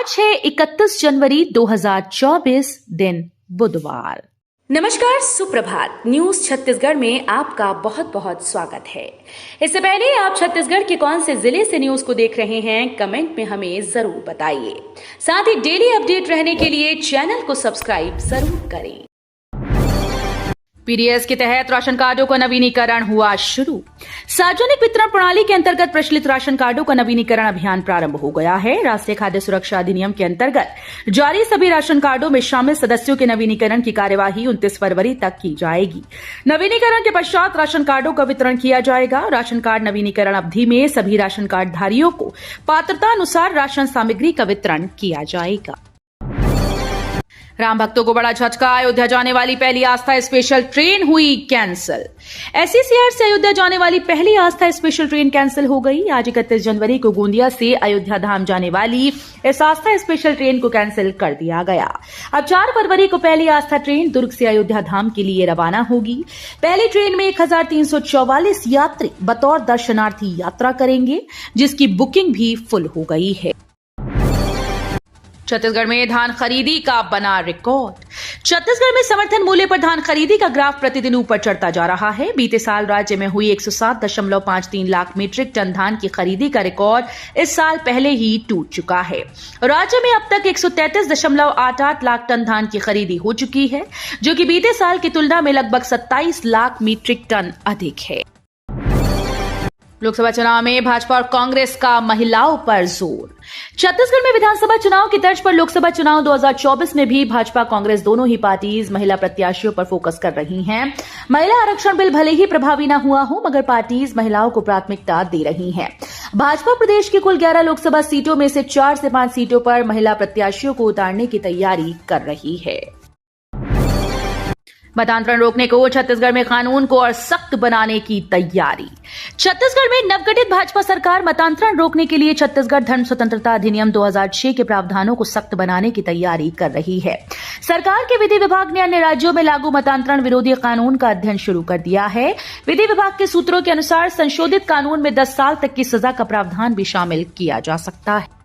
आज है 31 जनवरी 2024 दिन बुधवार। नमस्कार, सुप्रभात। न्यूज छत्तीसगढ़ में आपका बहुत बहुत स्वागत है। इससे पहले आप छत्तीसगढ़ के कौन से जिले से न्यूज को देख रहे हैं, कमेंट में हमें जरूर बताइए। साथ ही डेली अपडेट रहने के लिए चैनल को सब्सक्राइब जरूर करें। पीडीएस के तहत राशन कार्डों का नवीनीकरण हुआ शुरू। सार्वजनिक वितरण प्रणाली के अंतर्गत प्रचलित राशन कार्डों का नवीनीकरण अभियान प्रारंभ हो गया है। राष्ट्रीय खाद्य सुरक्षा अधिनियम के अंतर्गत जारी सभी राशन कार्डों में शामिल सदस्यों के नवीनीकरण की कार्यवाही 29 फरवरी तक की जाएगी। नवीनीकरण के पश्चात राशन कार्डों का वितरण किया जाएगा। राशन कार्ड नवीनीकरण अवधि में सभी राशन कार्ड धारियों को पात्रता अनुसार राशन सामग्री का वितरण किया जाएगा। राम भक्तों को बड़ा झटका, अयोध्या जाने वाली पहली आस्था स्पेशल ट्रेन हुई कैंसिल। एसईसीआर से अयोध्या जाने वाली पहली आस्था स्पेशल ट्रेन कैंसिल हो गई। आज 31 जनवरी को गोंदिया से अयोध्या धाम जाने वाली इस आस्था स्पेशल ट्रेन को कैंसिल कर दिया गया। अब 4 फरवरी को पहली आस्था ट्रेन दुर्ग से अयोध्या धाम के लिए रवाना होगी। पहली ट्रेन में 1344 यात्री बतौर दर्शनार्थी यात्रा करेंगे, जिसकी बुकिंग भी फुल हो गई है। छत्तीसगढ़ में धान खरीदी का बना रिकॉर्ड। छत्तीसगढ़ में समर्थन मूल्य पर धान खरीदी का ग्राफ प्रतिदिन ऊपर चढ़ता जा रहा है। बीते साल राज्य में हुई 107.53 लाख मीट्रिक टन धान की खरीदी का रिकॉर्ड इस साल पहले ही टूट चुका है। राज्य में अब तक 133.88 लाख टन धान की खरीदी हो चुकी है, जो कि बीते साल की तुलना में लगभग 27 लाख मीट्रिक टन अधिक है। लोकसभा चुनाव में भाजपा और कांग्रेस का महिलाओं पर जोर। छत्तीसगढ़ में विधानसभा चुनाव की तर्ज पर लोकसभा चुनाव 2024 में भी भाजपा कांग्रेस दोनों ही पार्टीज महिला प्रत्याशियों पर फोकस कर रही हैं। महिला आरक्षण बिल भले ही प्रभावी न हुआ हो, मगर पार्टीज महिलाओं को प्राथमिकता दे रही हैं। भाजपा प्रदेश की कुल 11 लोकसभा सीटों में से 4 से 5 सीटों पर महिला प्रत्याशियों को उतारने की तैयारी कर रही है। मतांतरण रोकने को छत्तीसगढ़ में कानून को और सख्त बनाने की तैयारी। छत्तीसगढ़ में नवगठित भाजपा सरकार मतांतरण रोकने के लिए छत्तीसगढ़ धर्म स्वतंत्रता अधिनियम 2006 के प्रावधानों को सख्त बनाने की तैयारी कर रही है। सरकार के विधि विभाग ने अन्य राज्यों में लागू मतांतरण विरोधी कानून का अध्ययन शुरू कर दिया है। विधि विभाग के सूत्रों के अनुसार संशोधित कानून में 10 साल तक की सजा का प्रावधान भी शामिल किया जा सकता है।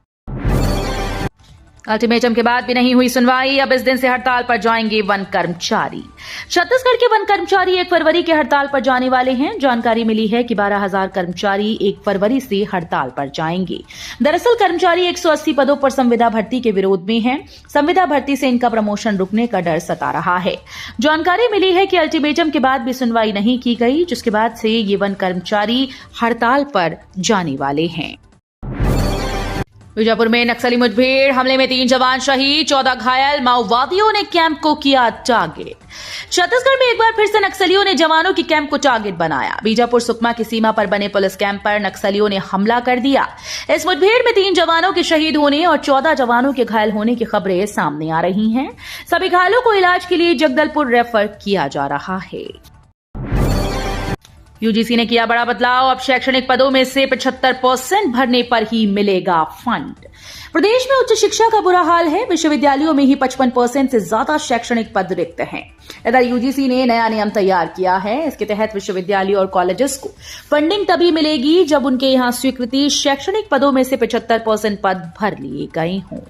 अल्टीमेटम के बाद भी नहीं हुई सुनवाई। अब इस दिन से हड़ताल पर जाएंगे वन कर्मचारी। छत्तीसगढ़ के वन कर्मचारी 1 फरवरी के हड़ताल पर जाने वाले हैं। जानकारी मिली है कि 12,000 कर्मचारी 1 फरवरी से हड़ताल पर जाएंगे। दरअसल कर्मचारी 180 पदों पर संविदा भर्ती के विरोध में हैं। संविदा भर्ती से इनका प्रमोशन रुकने का डर सता रहा है। जानकारी मिली है कि अल्टीमेटम के बाद भी सुनवाई नहीं की गई, जिसके बाद से ये वन कर्मचारी हड़ताल पर जाने वाले हैं। बीजापुर में नक्सली मुठभेड़, हमले में 3 जवान शहीद, 14 घायल। माओवादियों ने कैंप को किया टारगेट। छत्तीसगढ़ में एक बार फिर से नक्सलियों ने जवानों की कैंप को टारगेट बनाया। बीजापुर सुकमा की सीमा पर बने पुलिस कैंप पर नक्सलियों ने हमला कर दिया। इस मुठभेड़ में 3 जवानों के शहीद होने और 14 जवानों के घायल होने की खबरें सामने आ रही हैं। सभी घायलों को इलाज के लिए जगदलपुर रेफर किया जा रहा है। यूजीसी ने किया बड़ा बदलाव। अब शैक्षणिक पदों में से 75% भरने पर ही मिलेगा फंड। प्रदेश में उच्च शिक्षा का बुरा हाल है। विश्वविद्यालयों में ही 55% से ज्यादा शैक्षणिक पद रिक्त हैं। इधर यूजीसी ने नया नियम तैयार किया है। इसके तहत विश्वविद्यालयों और कॉलेजेस को फंडिंग तभी मिलेगी जब उनके यहां स्वीकृति शैक्षणिक पदों में से 75% पद भर लिए गए हों।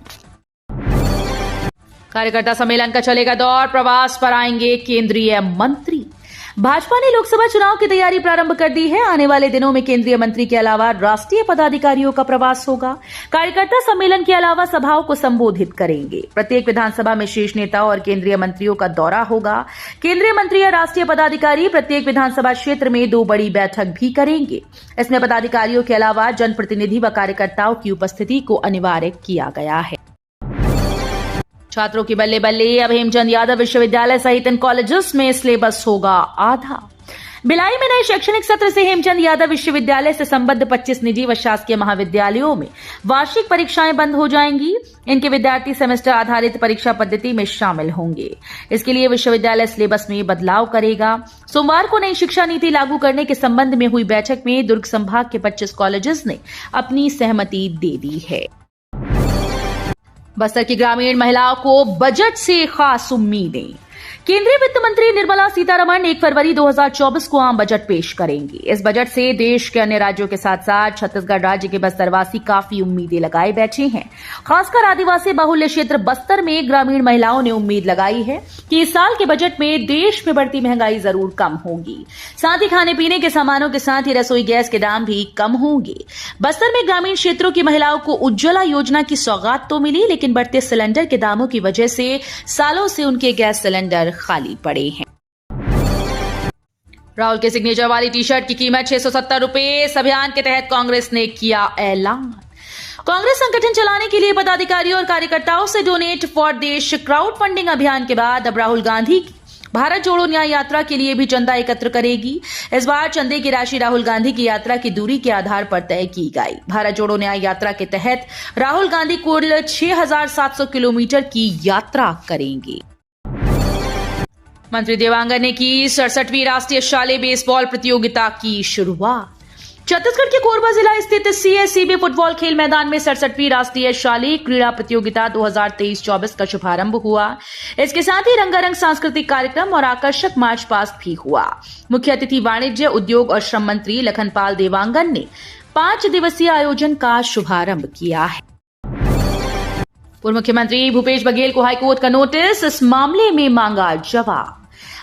कार्यकर्ता सम्मेलन का चलेगा दौर। प्रवास पर आएंगे केंद्रीय मंत्री। भाजपा ने लोकसभा चुनाव की तैयारी प्रारंभ कर दी है। आने वाले दिनों में केंद्रीय मंत्री के अलावा राष्ट्रीय पदाधिकारियों का प्रवास होगा। कार्यकर्ता सम्मेलन के अलावा सभाओं को संबोधित करेंगे। प्रत्येक विधानसभा में शीर्ष नेताओं और केंद्रीय मंत्रियों का दौरा होगा। केंद्रीय मंत्री या राष्ट्रीय पदाधिकारी प्रत्येक विधानसभा क्षेत्र में 2 बड़ी बैठक भी करेंगे। इसमें पदाधिकारियों के अलावा जनप्रतिनिधि व कार्यकर्ताओं की उपस्थिति को अनिवार्य किया गया है। छात्रों की बल्ले बल्ले। अब हेमचंद यादव विश्वविद्यालय सहित इन कॉलेजेस में सिलेबस होगा आधा। भिलाई में नए शैक्षणिक सत्र से हेमचंद यादव विश्वविद्यालय से संबद्ध 25 निजी व शासकीय महाविद्यालयों में वार्षिक परीक्षाएं बंद हो जाएंगी। इनके विद्यार्थी सेमेस्टर आधारित परीक्षा पद्धति में शामिल होंगे। इसके लिए विश्वविद्यालय सिलेबस में बदलाव करेगा। सोमवार को नई शिक्षा नीति लागू करने के संबंध में हुई बैठक में दुर्ग संभाग के 25 कॉलेजेस ने अपनी सहमति दे दी है। बस्तर की ग्रामीण महिलाओं को बजट से खास उम्मीदें। केंद्रीय वित्त मंत्री निर्मला सीतारमण 1 फरवरी 2024 को आम बजट पेश करेंगी। इस बजट से देश के अन्य राज्यों के साथ साथ छत्तीसगढ़ राज्य के बस्तरवासी काफी उम्मीदें लगाए बैठे हैं। खासकर आदिवासी बाहुल्य क्षेत्र बस्तर में ग्रामीण महिलाओं ने उम्मीद लगाई है कि इस साल के बजट में देश में बढ़ती महंगाई जरूर कम होगी। साथ ही खाने पीने के सामानों के साथ ही रसोई गैस के दाम भी कम होंगे। बस्तर में ग्रामीण क्षेत्रों की महिलाओं को उज्ज्वला योजना की सौगात तो मिली, लेकिन बढ़ते सिलेंडर के दामों की वजह से सालों से उनके गैस सिलेंडर खाली पड़े हैं। राहुल के सिग्नेचर वाली टी शर्ट की कीमत 670 रुपए। इस अभियान के तहत कांग्रेस ने किया ऐलान। कांग्रेस संगठन चलाने के लिए पदाधिकारियों और कार्यकर्ताओं से डोनेट फॉर देश क्राउड फंडिंग अभियान के बाद अब राहुल गांधी भारत जोड़ो न्याय यात्रा के लिए भी चंदा एकत्र करेगी। इस बार चंदे की राशि राहुल गांधी की यात्रा की दूरी के आधार पर तय की गई। भारत जोड़ो न्याय यात्रा के तहत राहुल गांधी कुल 6,700 किलोमीटर की यात्रा करेंगे। मंत्री देवांगन ने की 67वीं राष्ट्रीय शालेय बेसबॉल प्रतियोगिता की शुरुआत। छत्तीसगढ़ के कोरबा जिला स्थित सीएससीबी फुटबॉल खेल मैदान में 67वीं राष्ट्रीय शालेय क्रीड़ा प्रतियोगिता 2023-24 का शुभारंभ हुआ। इसके साथ ही रंगारंग सांस्कृतिक कार्यक्रम और आकर्षक मार्च पास्ट भी हुआ। मुख्य अतिथि वाणिज्य, उद्योग और श्रम मंत्री लखनपाल देवांगन ने 5 दिवसीय आयोजन का शुभारंभ किया है। पूर्व मुख्यमंत्री भूपेश बघेल को हाईकोर्ट का नोटिस, इस मामले में मांगा जवाब।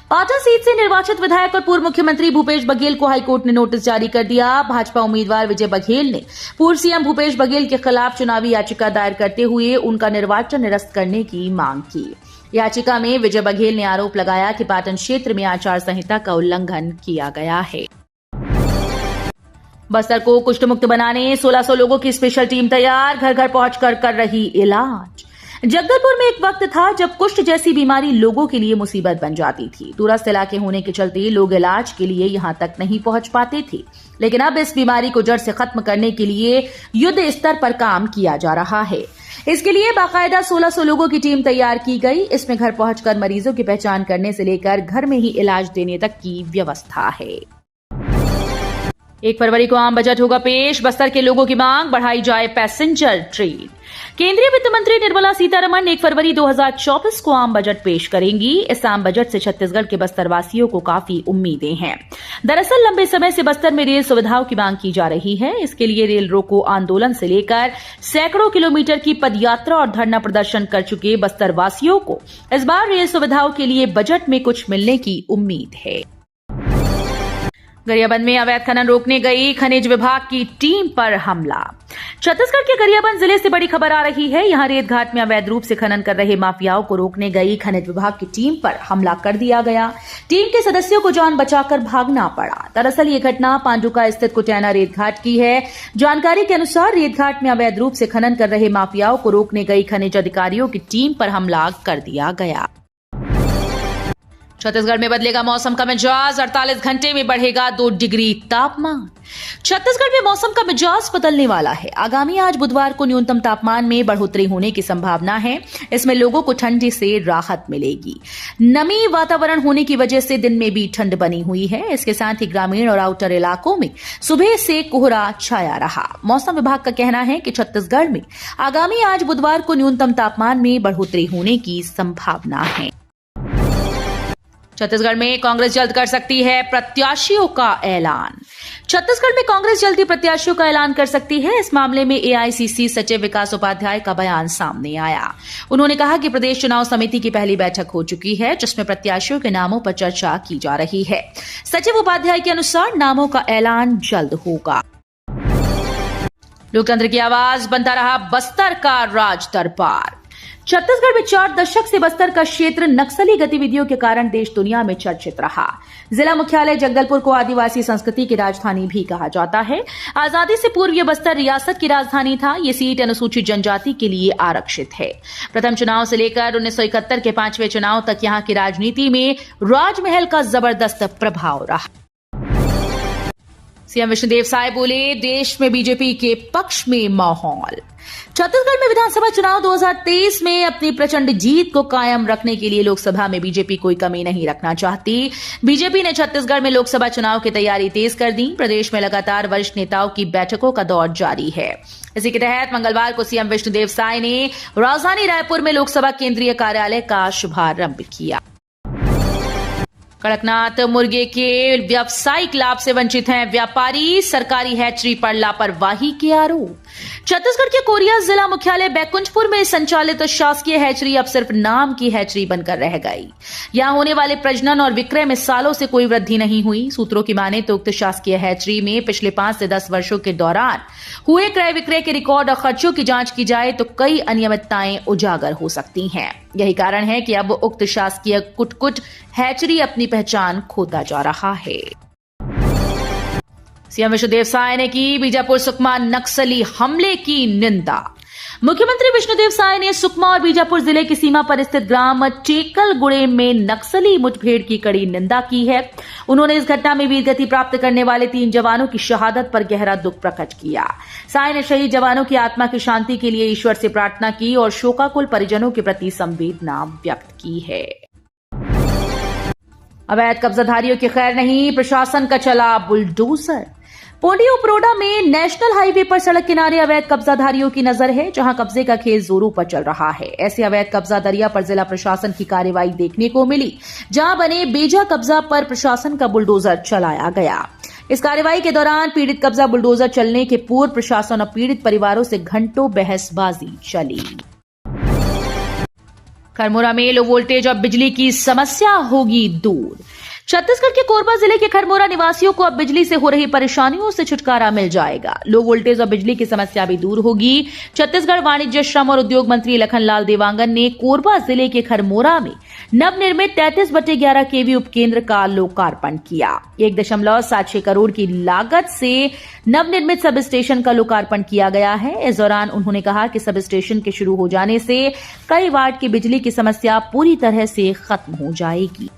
पाटन सीट से निर्वाचित विधायक और पूर्व मुख्यमंत्री भूपेश बघेल को हाईकोर्ट ने नोटिस जारी कर दिया। भाजपा उम्मीदवार विजय बघेल ने पूर्व सीएम भूपेश बघेल के खिलाफ चुनावी याचिका दायर करते हुए उनका निर्वाचन निरस्त करने की मांग की। याचिका में विजय बघेल ने आरोप लगाया कि पाटन क्षेत्र में आचार संहिता का उल्लंघन किया गया है। बस्तर को कुष्ठ मुक्त बनाने 1600 लोगों की स्पेशल टीम तैयार, घर घर पहुंचकर कर रही इलाज। जगदलपुर में एक वक्त था जब कुष्ठ जैसी बीमारी लोगों के लिए मुसीबत बन जाती थी। दूरस्थ इलाके होने के चलते लोग इलाज के लिए यहां तक नहीं पहुंच पाते थे, लेकिन अब इस बीमारी को जड़ से खत्म करने के लिए युद्ध स्तर पर काम किया जा रहा है। इसके लिए बाकायदा 1600 लोगों की टीम तैयार की गई। इसमें घर पहुंचकर मरीजों की पहचान करने से लेकर घर में ही इलाज देने तक की व्यवस्था है। 1 फरवरी को आम बजट होगा पेश। बस्तर के लोगों की मांग, बढ़ाई जाए पैसेंजर ट्रेन। केंद्रीय वित्त मंत्री निर्मला सीतारमण 1 फरवरी 2024 को आम बजट पेश करेंगी। इस आम बजट से छत्तीसगढ़ के बस्तरवासियों को काफी उम्मीदें हैं। दरअसल लंबे समय से बस्तर में रेल सुविधाओं की मांग की जा रही है। इसके लिए रेल रोको आंदोलन से लेकर सैकड़ों किलोमीटर की पदयात्रा और धरना प्रदर्शन कर चुके बस्तरवासियों को इस बार रेल सुविधाओं के लिए बजट में कुछ मिलने की उम्मीद है। गरियाबंद में अवैध खनन रोकने गई खनिज विभाग की टीम पर हमला। छत्तीसगढ़ के गरियाबंद जिले से बड़ी खबर आ रही है। यहां रेत घाट में अवैध रूप से खनन कर रहे माफियाओं को रोकने गई खनिज विभाग की टीम पर हमला कर दिया गया। टीम के सदस्यों को जान बचाकर भागना पड़ा। दरअसल ये घटना पांडुका स्थित कुटैना रेत घाट की है। जानकारी के अनुसार रेत घाट में अवैध रूप से खनन कर रहे माफियाओं को रोकने गई खनिज अधिकारियों की टीम पर हमला कर दिया गया। छत्तीसगढ़ में बदलेगा मौसम का मिजाज, 48 घंटे में बढ़ेगा 2 डिग्री तापमान। छत्तीसगढ़ में मौसम का मिजाज बदलने वाला है। आगामी आज बुधवार को न्यूनतम तापमान में बढ़ोतरी होने की संभावना है। इसमें लोगों को ठंडी से राहत मिलेगी। नमी वातावरण होने की वजह से दिन में भी ठंड बनी हुई है। इसके साथ ही ग्रामीण और आउटर इलाकों में सुबह से कोहरा छाया रहा। मौसम विभाग का कहना है कि छत्तीसगढ़ में आगामी आज बुधवार को न्यूनतम तापमान में बढ़ोतरी होने की संभावना है। छत्तीसगढ़ में कांग्रेस जल्द कर सकती है प्रत्याशियों का ऐलान। छत्तीसगढ़ में कांग्रेस जल्दी प्रत्याशियों का ऐलान कर सकती है। इस मामले में एआईसीसी सचिव विकास उपाध्याय का बयान सामने आया। उन्होंने कहा कि प्रदेश चुनाव समिति की पहली बैठक हो चुकी है, जिसमें प्रत्याशियों के नामों पर चर्चा की जा रही है। सचिव उपाध्याय के अनुसार नामों का ऐलान जल्द होगा। लोकतंत्र की आवाज बनता रहा बस्तर का राज दरबार। छत्तीसगढ़ में 4 दशक से बस्तर का क्षेत्र नक्सली गतिविधियों के कारण देश दुनिया में चर्चित रहा। जिला मुख्यालय जगदलपुर को आदिवासी संस्कृति की राजधानी भी कहा जाता है। आजादी से पूर्व यह बस्तर रियासत की राजधानी था। ये सीट अनुसूचित जनजाति के लिए आरक्षित है। प्रथम चुनाव से लेकर 1971 के 5वें चुनाव तक यहां की राजनीति में राजमहल का जबरदस्त प्रभाव रहा। सीएम विष्णुदेव साय बोले, देश में बीजेपी के पक्ष में माहौल। छत्तीसगढ़ में विधानसभा चुनाव 2023 में अपनी प्रचंड जीत को कायम रखने के लिए लोकसभा में बीजेपी कोई कमी नहीं रखना चाहती। बीजेपी ने छत्तीसगढ़ में लोकसभा चुनाव की तैयारी तेज कर दी। प्रदेश में लगातार वरिष्ठ नेताओं की बैठकों का दौर जारी है। इसी के तहत मंगलवार को सीएम विष्णुदेव साय ने राजधानी रायपुर में लोकसभा केंद्रीय कार्यालय का शुभारंभ किया। कड़कनाथ मुर्गे के व्यावसायिक लाभ से वंचित हैं व्यापारी, सरकारी हैचरी पर लापरवाही के आरोप। छत्तीसगढ़ के कोरिया जिला मुख्यालय बैकुंठपुर में संचालित शासकीय हैचरी अब सिर्फ नाम की हैचरी बनकर रह गई। यहां होने वाले प्रजनन और विक्रय में सालों से कोई वृद्धि नहीं हुई। सूत्रों की माने तो उक्त शासकीय हैचरी में पिछले 5 से 10 वर्षों के दौरान हुए क्रय विक्रय के रिकॉर्ड और खर्चों की जांच की जाए तो कई अनियमितताएं उजागर हो सकती हैं। यही कारण है कि अब उक्त शासकीय कुटकुट हैचरी अपनी पहचान खोता जा रहा है। सीएम विष्णुदेव साय ने की बीजापुर सुकमा नक्सली हमले की निंदा। मुख्यमंत्री विष्णुदेव साय ने सुकमा और बीजापुर जिले की सीमा पर स्थित ग्राम टेकलगुड़े में नक्सली मुठभेड़ की कड़ी निंदा की है। उन्होंने इस घटना में वीरगति प्राप्त करने वाले 3 जवानों की शहादत पर गहरा दुख प्रकट किया। साय ने शहीद जवानों की आत्मा की शांति के लिए ईश्वर से प्रार्थना की और शोकाकुल परिजनों के प्रति संवेदना व्यक्त की है। अवैध कब्जाधारियों की खैर नहीं, प्रशासन का चला बुलडोजर। पोंडी उपरोडा में नेशनल हाईवे पर सड़क किनारे अवैध कब्जाधारियों की नजर है, जहां कब्जे का खेल जोरों पर चल रहा है। ऐसे अवैध कब्जा दरिया पर जिला प्रशासन की कार्रवाई देखने को मिली, जहां बने बेजा कब्जा पर प्रशासन का बुलडोजर चलाया गया। इस कार्रवाई के दौरान पीड़ित कब्जा बुलडोजर चलने के पूर्व प्रशासन और पीड़ित परिवारों से घंटों बहसबाजी चली। खरमोरा में लो वोल्टेज और बिजली की समस्या होगी दूर। छत्तीसगढ़ के कोरबा जिले के खरमोरा निवासियों को अब बिजली से हो रही परेशानियों से छुटकारा मिल जाएगा। लो वोल्टेज और बिजली की समस्या भी दूर होगी। छत्तीसगढ़ वाणिज्य, श्रम और उद्योग मंत्री लखनलाल देवांगन ने कोरबा जिले के खरमोरा में नवनिर्मित 33/11 केवी उपकेंद्र का लोकार्पण किया। 1.76 करोड़ की लागत से नवनिर्मित सब स्टेशन का लोकार्पण किया गया है। इस दौरान उन्होंने कहा कि सब स्टेशन के शुरू हो जाने से कई वार्ड की बिजली की समस्या पूरी तरह से खत्म हो जाएगी।